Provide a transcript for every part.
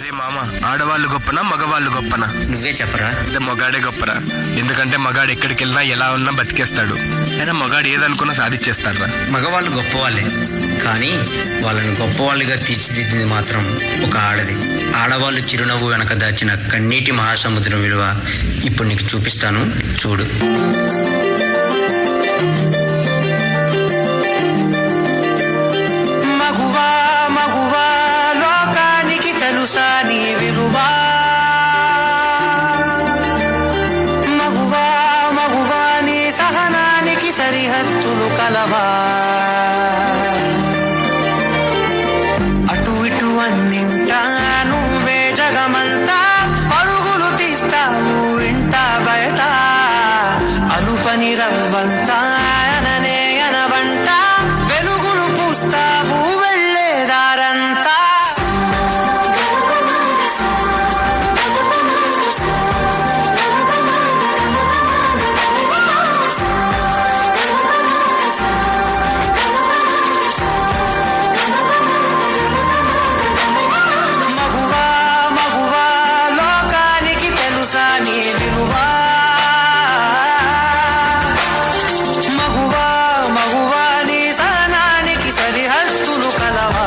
అరే మామ, ఆడవాళ్ళు గొప్పనా మగవాళ్ళు గొప్పనా? నువ్వే చెప్పరా. అయితే మగాడే గొప్పరా. ఎందుకంటే మగాడు ఎక్కడికి వెళ్ళినా ఎలా ఉన్నా బతికేస్తాడు. అయినా మగాడు ఏదనుకున్నా సాధించేస్తాడు. మగవాళ్ళు గొప్పవాళ్ళే, కానీ వాళ్ళని గొప్పవాళ్ళుగా తీర్చిదిద్దింది మాత్రం ఒక ఆడది. ఆడవాళ్ళు చిరునవ్వు వెనక దాచిన కన్నీటి మహాసముద్రం విలువ ఇప్పుడు నీకు చూపిస్తాను, చూడు. మగువా మగువా లోకానికి తెలుసా నీ విలువా? మగువా మగువా నీ సహనానికి సరిహద్దులు కలవా? అటు ఇటు అన్నింటా నువ్వే జగమంతా పరుగులు తీస్తావు ఇంట బయట. అలుపని రవ్వంతా అననే అనవంట వెలుగులు పూస్తావు వెళ్ళేదారంతా. మగువా మగువా లోకానికి తెలుసా నీ విలువా? మగువా మగువా నీ సహనానికి సరిహద్దులు కలవా?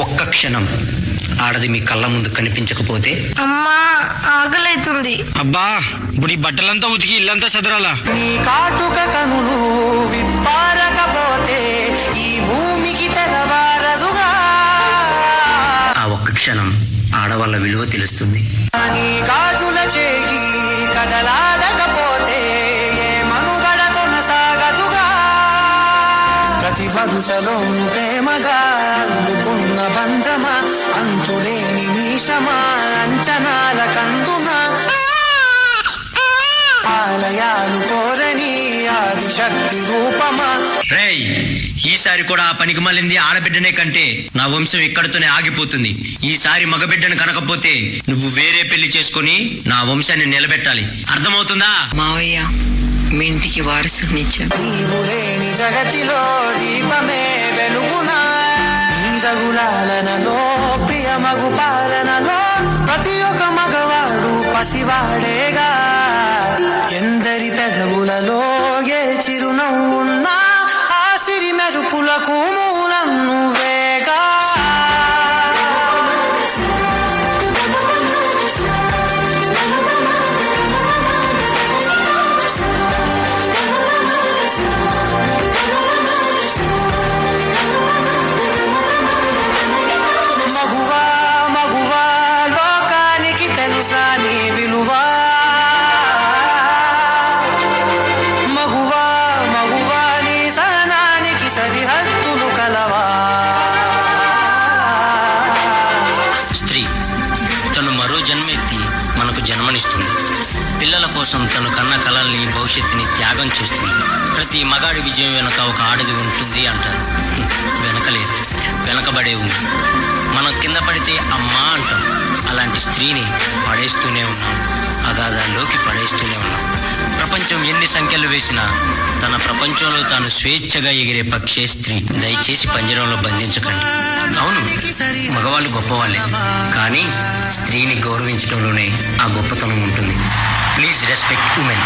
ఒక్క క్షణం ఆడది మీ కళ్ళ ముందు కనిపించకపోతే, అమ్మా ఆకలైతుంది. అబ్బా, ఇప్పుడు ఈ బట్టలంతా ఉతికి ఇల్లంతా చదరాలా? నీ కాటుక కనులు విప్పారకపోతే ఈ భూమికి తెలవారదుగా. ఆ ఒక్క క్షణం ఆడవాళ్ళ విలువ తెలుస్తుంది. నీ గాజుల చేయి కదలాడకపోతే ఏ మనుగడ కొనసాగదుగా. ప్రతి వరుసలో ప్రేమగా అల్లుకున్న బంధమా, అంతులేని నీశమా, అంచనాల కందుమా, ఆలయాలు కోరని ఆదిశక్తి రూపమా. రేయ్, ఈసారి కూడా ఆ పనికి మళ్ళింది ఆడబిడ్డనే కంటే నా వంశం ఇక్కడితోనే ఆగిపోతుంది. ఈసారి మగబిడ్డను కనకపోతే నువ్వు వేరే పెళ్లి చేసుకుని నా వంశాన్ని నిలబెట్టాలి, అర్థమవుతుందా? మావయ్య, మీ ఇంటికి వారసునిచ్చా. నీవు లేని జగతిలో దీపమే వెలుగునా. నీదగులాలనలో ప్రియమగు పాలనలో ప్రతి ఒక్క మగవాడు పసివాడేగా. ఎందరి పెదవులలో ఏ చిరునవ్వున్నా ఆ సిరి మెరుపులకు మూలం నువ్వేగా. మగువా మగువా లోకానికి తెలుసా నీ విలువా? మగువా మగువా నీ సహనానికి సరిహద్దులు కలవా? స్త్రీ తను మరో జన్మెత్తి మనకు జన్మనిస్తుంది. పిల్లల కోసం తను కన్న కలల్ని, భవిష్యత్తుని త్యాగం చేస్తుంది. ప్రతి మగాడి విజయం వెనుక ఒక ఆడది ఉంటుంది అంటారు. వెనకలేదు, వెనకబడే ఉంది. మనం కింద పడితే అమ్మా అంటాం. అలాంటి స్త్రీని పడేస్తూనే ఉన్నాం, అగాధాల్లోకి పడేస్తూనే ఉన్నాం. ప్రపంచం ఎన్ని సంఖ్యలు వేసినా తన ప్రపంచంలో తాను స్వేచ్ఛగా ఎగిరే పక్షే స్త్రీ. దయచేసి పంజరంలో బంధించకండి. అవును, మగవాళ్ళు గొప్పవాళ్ళే, కానీ స్త్రీని గౌరవించడంలోనే ఆ గొప్పతనం ఉంటుంది. Please respect women.